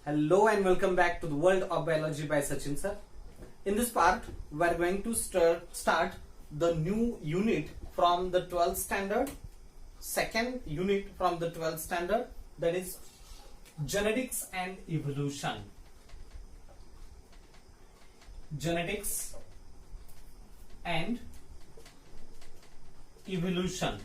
Hello and welcome back to the world of biology by Sachin sir. In this part, we are going to start the new unit from the 12th standard, second unit from the 12th standard, that is genetics and evolution. Genetics and evolution.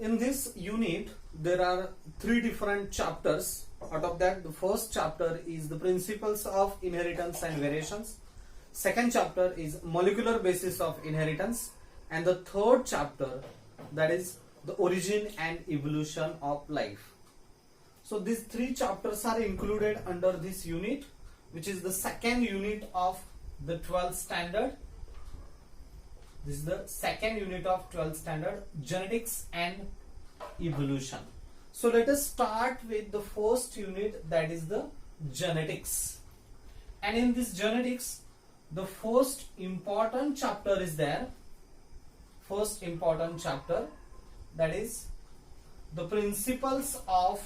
In this unit, there are three different chapters. Out of that, the first chapter is the principles of inheritance and variations. Second chapter is molecular basis of inheritance. And the third chapter, that is the origin and evolution of life. So these three chapters are included under this unit, which is the second unit of the 12th standard. This is the second unit of 12th standard, genetics and evolution. So let us start with the first unit, that is the genetics. And in this genetics, the first important chapter is there. First important chapter, that is the principles of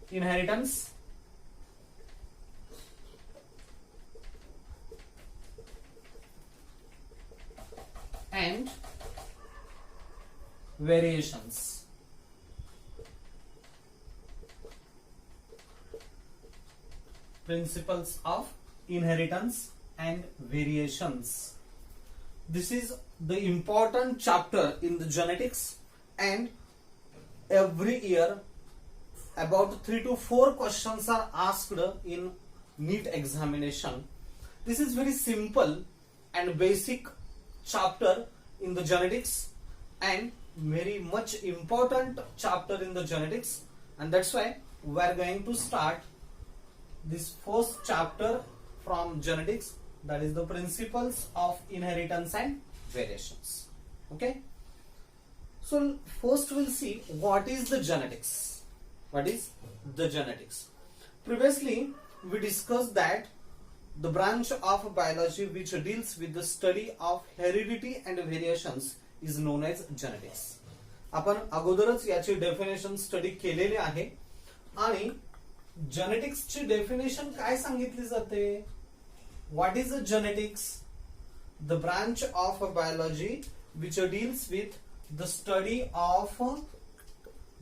inheritance and variations. Principles of inheritance and variations. This is the important chapter in the genetics, and every year about 3 to 4 questions are asked in NEET examination. This is very simple and basic chapter in the genetics and very much important chapter in the genetics, and that's why we are going to start this first chapter from genetics, that is the principles of inheritance and variations. Okay, so first we'll see what is the genetics. What is the genetics? Previously we discussed that the branch of biology which deals with the study of heredity and variations is known as genetics. आपण अगोदरच याची definition study केलेली आहे आणि genetics ची definition काय सांगितली जाते? What is genetics? The branch of biology which deals with the study of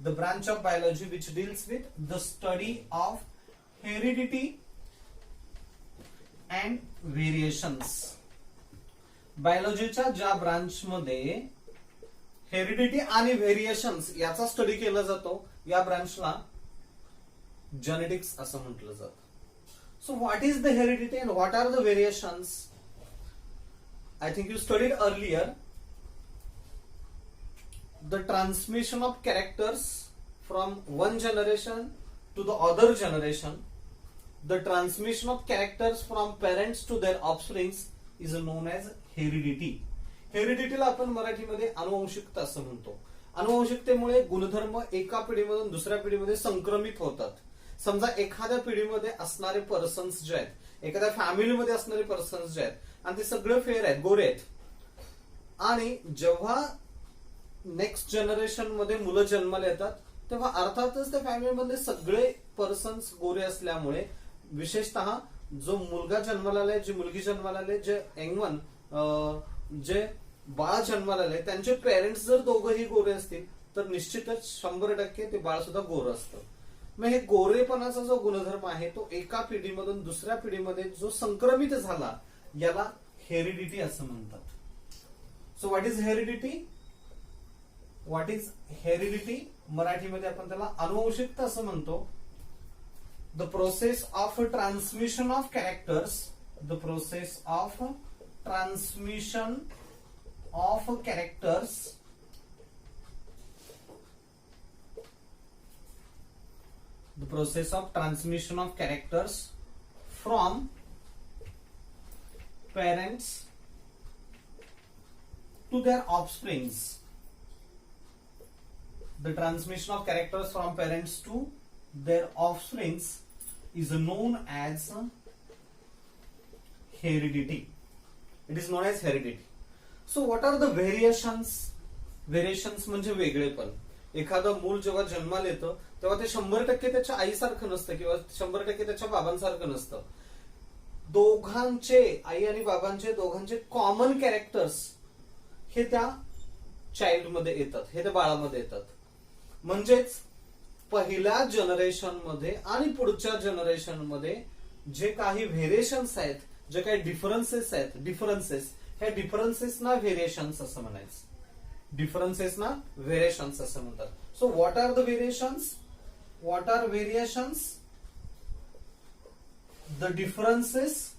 the branch of biology which deals with the study of heredity and variations. बायोलॉजीच्या ज्या ब्रांच मध्ये heredity आणि व्हेरिएशन्स याचा study केला जातो, या ब्रांचला जेनेटिक्स असं म्हटलं जातं. So what is the heredity and what are the variations? I think you studied earlier the transmission of characters from one generation to the other generation. The transmission of characters from parents to their offsprings is known as heredity. हेरिडिटीला आपण मराठीमध्ये अनुवंशिकता असं म्हणतो. अनुवंशिकतेमुळे गुणधर्म एका पिढीमधून दुसऱ्या पिढीमध्ये संक्रमित होतात. समजा एखाद्या पिढीमध्ये असणारे पर्सन्स जे आहेत, एखाद्या फॅमिलीमध्ये असणारे पर्सन्स जे आहेत आणि ते सगळे फेअर आहेत, गोरे आहेत, आणि जेव्हा नेक्स्ट जनरेशन मध्ये मुलं जन्माला येतात तेव्हा अर्थातच त्या फॅमिलीमध्ये सगळे पर्सन्स गोरे असल्यामुळे विशेषतः जो मुलगा जन्माला आलाय, जी मुलगी जन्माला आले, जे यंगवन जे बाळ जन्माला आले, त्यांचे पेरेंट्स जर दोघंही गोरे असतील तर निश्चितच 100% ते बाळ सुद्धा गोरं असतं. मग हे गोरेपणाचा जो गुणधर्म आहे तो एका पिढीमधून दुसऱ्या पिढीमध्ये जो संक्रमित झाला याला हेरिडिटी असं म्हणतात. So what is heredity? What is heredity? मराठीमध्ये आपण त्याला अनुवंशिकता असं म्हणतो. The process of transmission of characters, the process of transmission of characters the process of transmission of characters from parents to their offsprings. the transmission of characters from parents to their offsprings is known as heredity. It is known as heredity. So what are the variations? Variations म्हणजे वेगळेपण. एखादं मूल जेव्हा जन्माला येतं तेव्हा ते 100% त्याच्या आईसारखं नसतं किंवा 100% त्याच्या बाबांसारखं नसतं. दोघांचे, आई आणि बाबांचे दोघांचे कॉमन कॅरेक्टर्स हे त्या चाइल्ड मध्ये येतात, हे त्या बाळामध्ये येतात. म्हणजेच पहिल्या जनरेशन मध्ये आणि पुढच्या जनरेशन मध्ये जे काही व्हेरिएशन्स आहेत, जे काही डिफरन्सेस आहेत, ह्या डिफरन्सेसना व्हेरिएशन्स असं म्हणायचं. डिफरन्सेसना व्हेरिएशन्स असं म्हणतात. So what are the variations? What are variations? The differences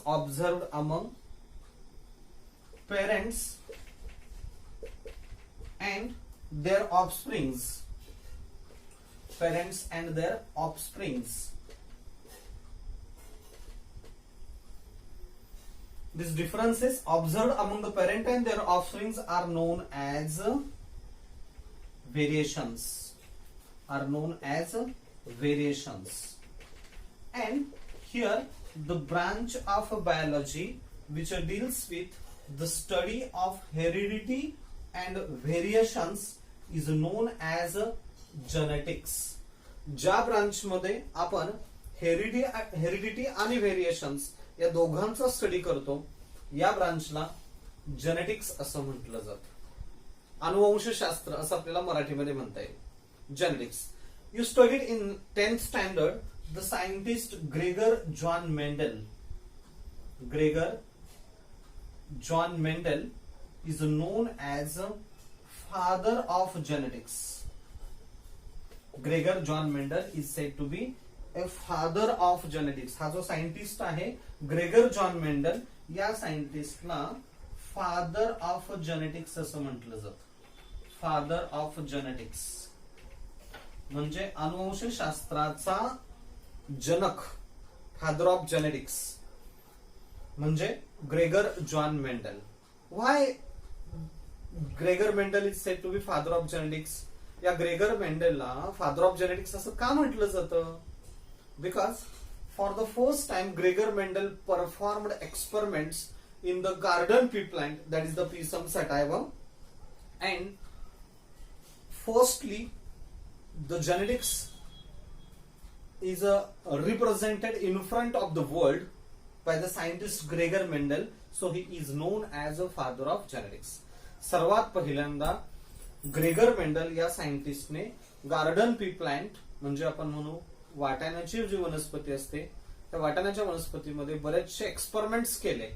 observed among parents and their offsprings. These differences observed among the parent and their offsprings are known as variations. And here the branch of biology which deals with the study of heredity and variations is known as genetics. ज्या branch मध्ये आपण heredity आणि variations या दोघांचा study करतो या ब्रांचला genetics असं म्हटलं जातं. अनुवंशशास्त्र असं आपल्याला मराठीमध्ये म्हणता येईल. Genetics. You studied in 10th standard the scientist Gregor John Mendel is known as father of genetics. Gregor John Mendel is said to be a father of genetics. हा जो सायंटिस्ट आहे ग्रेगर जॉन मेंडल, या सायंटिस्टला father of genetics असं म्हटलं जातं. Father of genetics म्हणजे अनुवंशशास्त्राचा जनक. Father of genetics म्हणजे Gregor John Mendel. Why Gregor Mendel is said to be father of genetics? या ग्रेगर मेंडेलला फादर ऑफ जेनेटिक्स असं का म्हटलं जातं? Because for the first time Gregor Mendel performed experiments in the garden pea plant, that is the Pisum sativa, and firstly the genetics is represented in front of the world by the scientist Gregor Mendel, so he is known as a father of genetics. सर्वात पहिल्यांदा Gregor Mendel या सायंटिस्टने garden pea plant म्हणजे आपण म्हणू वाटाण्याची जी वनस्पती असते त्या वाटाण्याच्या वनस्पतीमध्ये बरेचसे एक्सपेरिमेंट्स केले,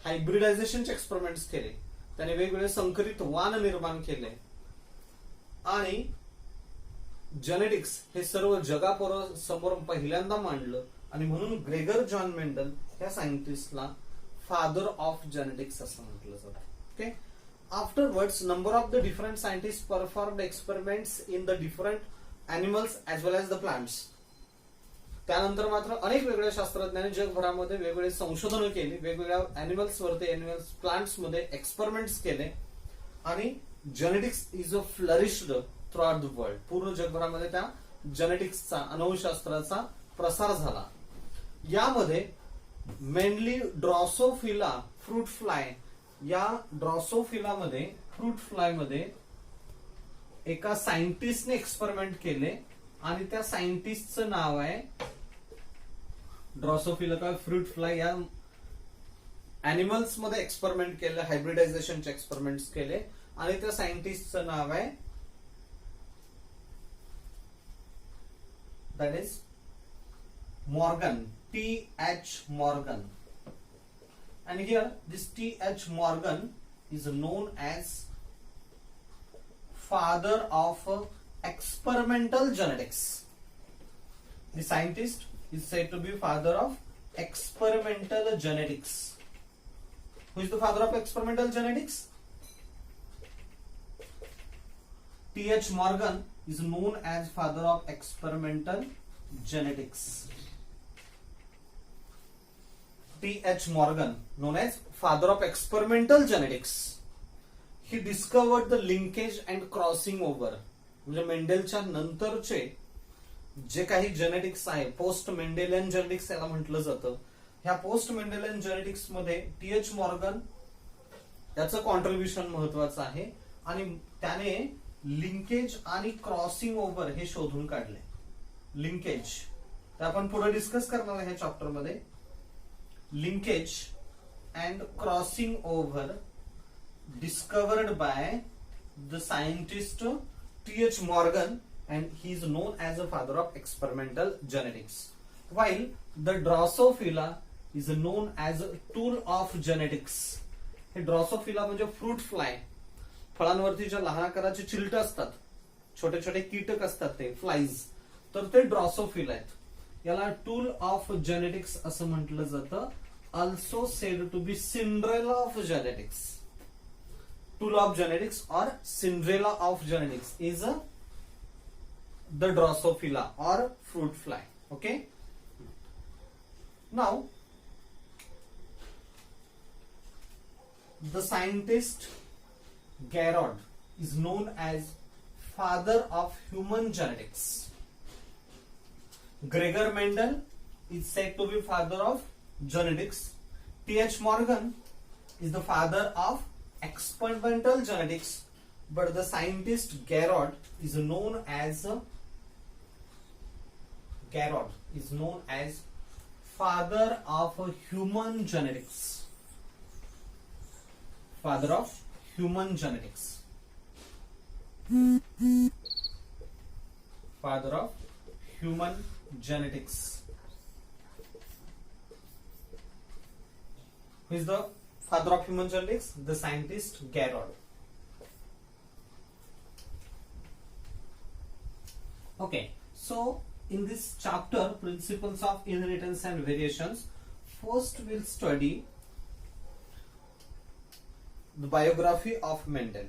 हायब्रिडायझेशनचे एक्सपेरिमेंट्स केले, त्याने वेगवेगळे संकरित वाण निर्माण केले आणि जेनेटिक्स हे सर्व जगासमोर पहिल्यांदा मांडलं आणि म्हणून ग्रेगर जॉन मेंडल या सायंटिस्टला फादर ऑफ जेनेटिक्स असं म्हटलं जातं. Okay. Afterwards, number of the different scientists performed experiments in the different animals as well as the plants. त्यानंतर मात्र अनेक वेगवेगळ्या शास्त्रज्ञांनी जगभरामध्ये वेगवेगळे संशोधन केली, वेगवेगळ्या एनिमल्स वरती, एनिमल्स प्लांट्स मध्ये एक्सपेरिमेंट्स केले आणि genetics is a flourished through out the world. पूर्ण जगभरामध्ये त्या जेनेटिक्सचा, अनुवंशशास्त्राचा प्रसार झाला. यामध्ये मेनली ड्रॉसोफिला फ्रूट फ्लाय, या ड्रॉसोफिला मध्ये, फ्रूट फ्लाय मध्ये एका सायंटिस्टने एक्सपेरिमेंट केले आणि त्या सायंटिस्टचं नाव आहे ड्रॉसोफिला का फ्रूट फ्लाय. या एनिमल्स मध्ये एक्सपेरिमेंट केले, हायब्रिडायझेशनचे एक्सपेरिमेंट्स केले आणि त्या सायंटिस्टचं नाव आहे that is Morgan, T.H. Morgan. And here this T.H. Morgan is known as father of experimental genetics. The scientist is said to be father of experimental genetics. Who is the father of experimental genetics? T.H. Morgan is known as father of experimental genetics. T.H. Morgan, known as father of experimental genetics. He discovered the linkage and crossing over. म्हणजे मेंडेलच्या नंतरचे जे काही genetics आहे, post Mendelian genetics याला म्हटलं जातं. ह्या post Mendelian genetics मध्ये टी.एच. मॉर्गन याचं कॉन्ट्रीब्युशन महत्वाचं आहे आणि त्याने लिंकेज आणि क्रॉसिंग ओव्हर हे शोधून काढले. लिंकेज ते आपण पुढे डिस्कस करणार आहे ह्या चॅप्टर मध्ये. Linkage and crossing over discovered by the scientist T.H. Morgan, and he is known as a father of experimental genetics. While the Drosophila is known as a tool of genetics. हे Drosophila म्हणजे fruit fly, फळांवरती ज्या लहान आकाराचे चिलट असतात, छोटे छोटे कीटक असतात ते फ्लाईज, तर ते ड्रॉसोफिला आहेत. याला टूल ऑफ जेनेटिक्स असं म्हटलं जातं. Also said to be Cinderella of genetics. Tool of genetics or Cinderella of genetics is the Drosophila or fruit fly. Okay. Now, the scientist Garrod is known as father of human genetics. Gregor Mendel is said to be father of genetics. T.H. Morgan is the father of experimental genetics, but the scientist Garrod is known as father of human genetics. Father of human genetics. Father of human genetics. Who is the father of human genetics? The scientist Garrod. Okay, so in this chapter, principles of inheritance and variations, first we'll study the biography of Mendel,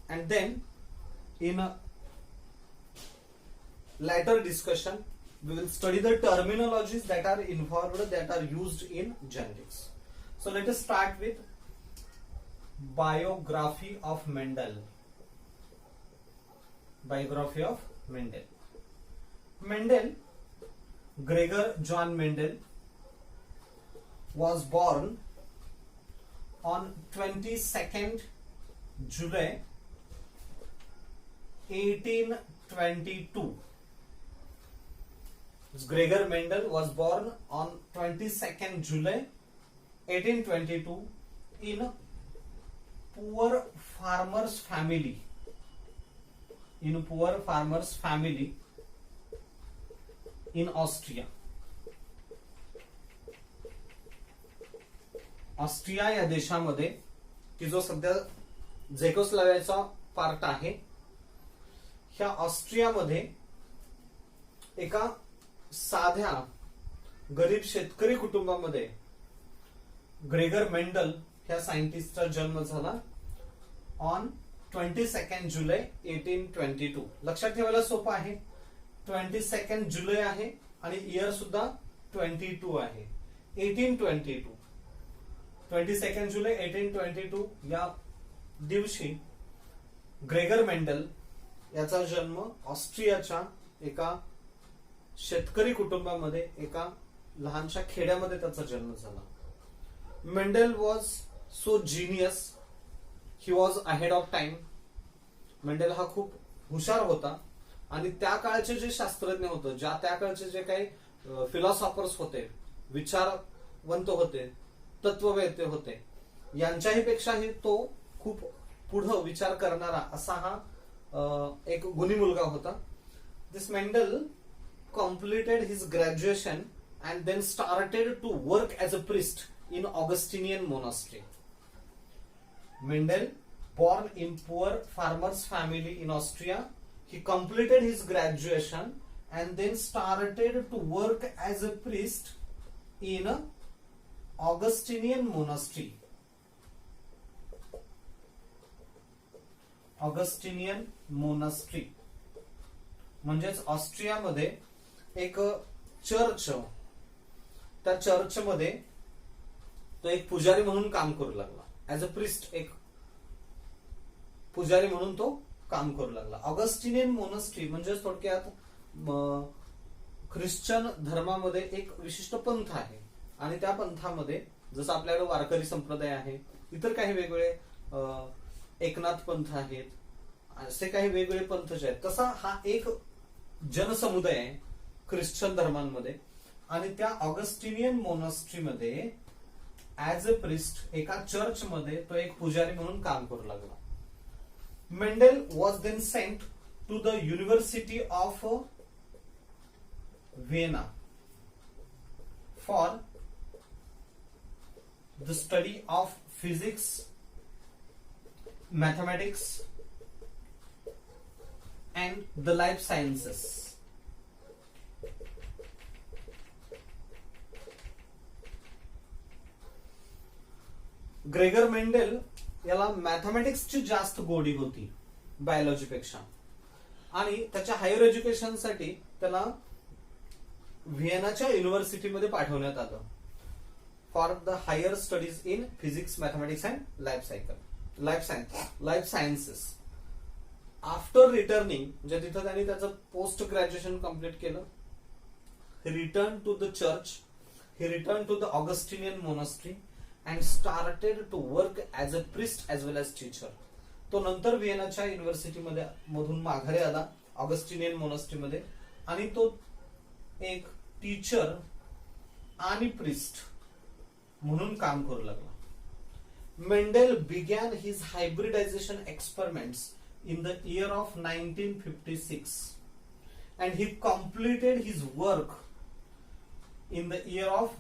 and then in a later discussion we will study the terminologies that are involved, that are used in genetics. So let us start with biography of Mendel. Biography of Mendel. Mendel, Gregor John Mendel, was born on 22nd July 1822. Gregor Mendel was born on 22nd July 1822 in poor farmer's family. In poor farmer's family in Austria. Austria या देशामध्ये, की जो सध्या झेकोस्लोवाकियाचा part आहे, ह्या ऑस्ट्रियामध्ये एका साध्या गरीब शेतकरी कुटुंबामध्ये ग्रेगर मेंडल ह्या सायंटिस्टचा जन्म झाला ऑन 22nd जुलै 1822. लक्षात ठेवायला सोपं आहे. 22nd जुलै आहे आणि इयर सुद्धा 22 आहे. 1822. 22nd जुलै 1822 या दिवशी ग्रेगर मेंडल याचा जन्म ऑस्ट्रियाच्या एका शेतकरी कुटुंबामध्ये, एका लहानशा खेड्यामध्ये त्याचा जन्म झाला. Mendel was so genius, he was ahead of time. Mendel हा खूप हुशार होता आणि त्या काळचे जे शास्त्रज्ञ होते, त्या काळचे जे काही फिलॉसॉफर्स होते, विचारवंत होते, तत्ववेत्ते होते, यांच्याही पेक्षाही तो खूप पुढे विचार करणारा असा हा एक गुणी मुलगा होता. दिस Mendel completed his graduation and then started to work as a priest in Augustinian monastery. Mendel, born in poor farmer's family in Austria, he completed his graduation and then started to work as a priest in Augustinian monastery. Augustinian monastery म्हणजेच ऑस्ट्रियामध्ये एक church, त्या चर्चमध्ये तो एक पुजारी म्हणून काम करू लागला. ऍज अ प्रिस्ट, एक पुजारी म्हणून तो काम करू लागला. ऑगस्टिनियन मोनास्ट्री म्हणजे थोडक्यात ख्रिश्चन धर्मामध्ये एक विशिष्ट पंथ आहे आणि त्या पंथामध्ये जसं आपल्याकडे वारकरी संप्रदाय आहे, इतर काही वेगवेगळे एकनाथ पंथ आहेत, असे काही वेगवेगळे पंथ जे आहेत, तसा हा एक जनसमुदाय आहे ख्रिश्चन धर्मांमध्ये. आणि त्या ऑगस्टिनियन मोनास्ट्रीमध्ये ऍज अ प्रिस्ट एका चर्च मध्ये तो एक पुजारी म्हणून काम करू लागला. Mendel was then sent to the University of Vienna for the study of physics, mathematics and the life sciences. Gregor Mendel याला मॅथमॅटिक्सची जास्त गोडी होती बायोलॉजीपेक्षा आणि त्याच्या हायर एज्युकेशनसाठी त्याला व्हिएनाच्या युनिव्हर्सिटीमध्ये पाठवण्यात आलं for the higher studies in physics, mathematics and life sciences. After returning, म्हणजे तिथं त्यांनी त्याचं पोस्ट ग्रॅज्युएशन कम्प्लीट केलं. He return to the church, he return to the Augustinian monastery and started to work as a priest as well as teacher. तो नंतर व्हिएनाच्या युनिव्हर्सिटीमध्ये मधून माघारी आला ऑगस्टिनियन मोनास्ट्रीमध्ये आणि तो एक टीचर आणि प्रिस्ट म्हणून काम करू लागला. Mendel began his hybridization experiments in the year of 1956 and he completed his work in the year of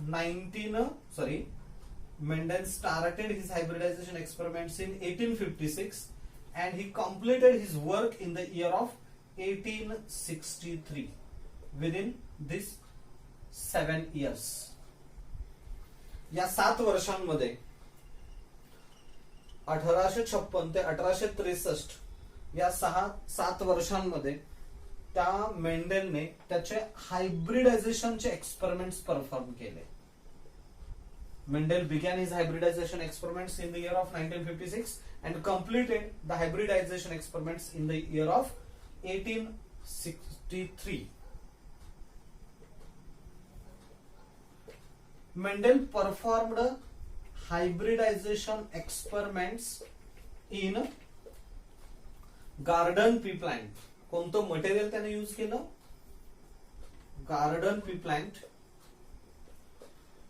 Mendel started his hybridization experiments in 1856 and he completed his work in the year of 1863 within this 7 years. या 7 वर्षांमध्ये 1856 ते 1863 या 7 वर्षांमध्ये त्या मेंडेलने त्याचे हायब्रिडायझेशनचे experiments perform केले. Mendel began his hybridization experiments in the year of 1956 and completed the hybridization experiments in the year of 1863. Mendel performed hybridization experiments in garden pea plant. कोणतं material त्याने यूज केलं? Garden pea plant,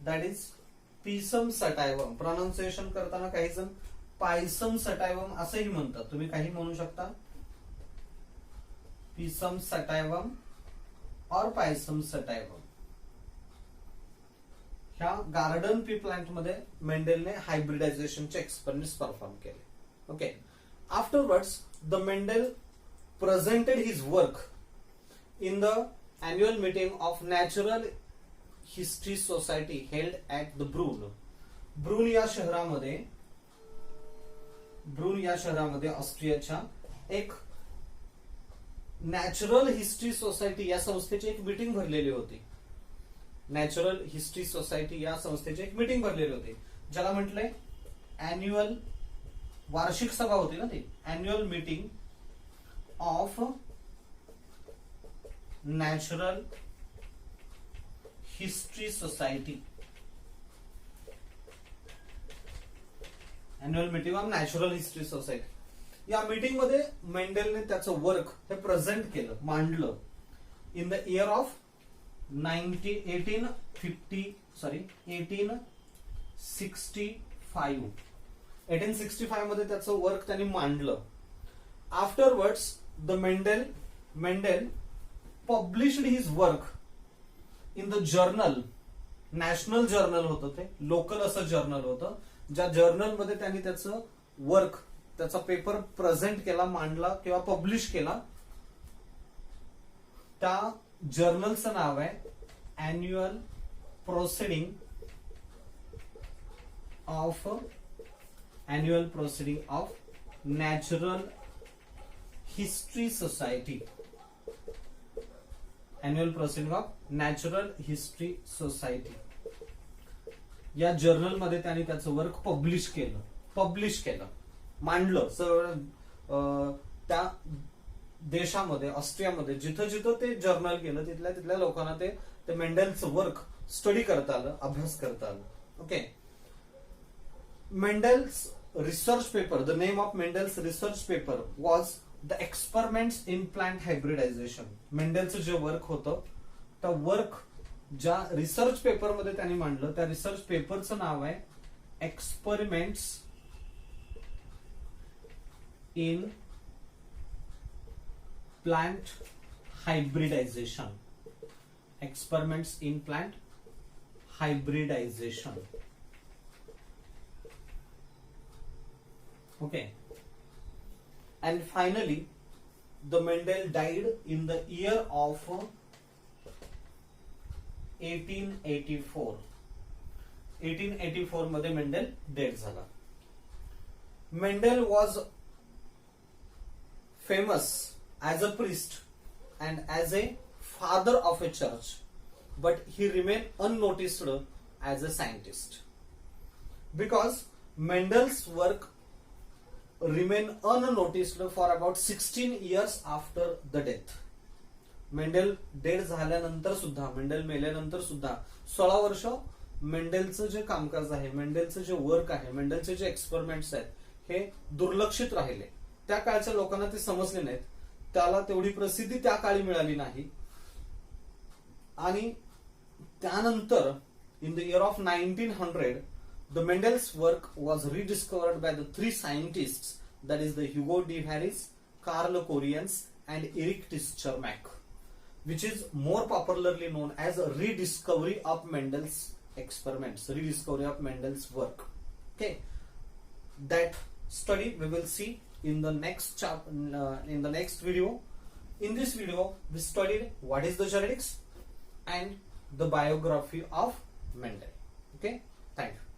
that is Pisum sativum. Pronunciation करताना काही जण पायसम सटायवम असंही म्हणतात, तुम्ही काही म्हणू शकता. पिसम सटायवम और पायसम सटायवम. ह्या गार्डन पी प्लांट मध्ये मेंडेलने हायब्रिडायझेशनचे एक्सपेरिमेंट्स परफॉर्म केले. Okay. Afterwards the Mendel presented his work in the annual meeting of Natural History Society held at the Brunn. ब्रून या शहरामध्ये ऑस्ट्रियाच्या एक नॅचरल हिस्ट्री सोसायटी या संस्थेची एक मीटिंग भरलेली होती. नॅचरल हिस्ट्री सोसायटी या संस्थेची एक मीटिंग भरलेली होती, ज्याला म्हटलंय अॅन्युअल, वार्षिक सभा होती ना ती, annual meeting of Natural History Society. Annual meeting of Natural History Society. या मीटिंग मध्ये मेंडेलने त्याचं वर्क हे प्रेझेंट केलं, मांडलं. इन द इयर ऑफ 1865 मध्ये त्याचं वर्क त्यांनी मांडलं. Afterwards the Mendel published his work in the journal, national journal होतं ते, लोकल असं जर्नल होतं, ज्या जर्नल मध्ये त्यांनी त्याचं वर्क, त्याचा पेपर प्रेझेंट केला, मांडला किंवा पब्लिश केला. त्या जर्नलचं नाव आहे annual proceeding of natural history society, annual proceeding of natural history society, या जर्नल मध्ये त्यांनी त्याचं वर्क पब्लिश केलं, मांडलं सगळं. त्या देशामध्ये ऑस्ट्रियामध्ये जिथं जिथं ते जर्नल गेलं तिथल्या तिथल्या लोकांना ते मेंडेलचं वर्क स्टडी करता आलं, अभ्यास करता आलं. Okay. Mendel's research paper, the name of Mendel's research paper was the experiments in plant hybridisation. मेंडेलचं जे वर्क होतं त्या वर्क ज्या रिसर्च पेपर मध्ये त्यांनी मांडलं त्या रिसर्च पेपरचं नाव आहे experiments in plant hybridisation. Experiments in plant hybridisation. Okay. And finally, the Mendel died in the year of 1884. 1884 मध्ये मेंडेल डेड झाला. Mendel was famous as a priest and as a father of a church, but he remained unnoticed as a scientist because Mendel's work remain unnoticed for about 16 years after the death. Mendel dead झाल्यानंतर सुद्धा, Mendel मेल्यानंतर सुद्धा 16 वर्ष मेंडेलचं जे कामकाज आहे, मेंडेलचं जे work आहे, मेंडेलचे जे एक्सपेरिमेंट्स आहेत, हे दुर्लक्षित राहिले. त्या काळच्या लोकांना ते समजले नाहीत, त्याला तेवढी प्रसिद्धी त्या काळी मिळाली नाही. आणि त्यानंतर in the year of 1900 the Mendel's work was rediscovered by the three scientists, that is the Hugo de Harris, Carl Corians and Eric Tischermack, which is more popularly known as a rediscovery of Mendel's experiments, rediscovery of Mendel's work. Okay, that study we will see in the next in the next video. In this video we studied what is the genetics and the biography of Mendel. Okay, thank you.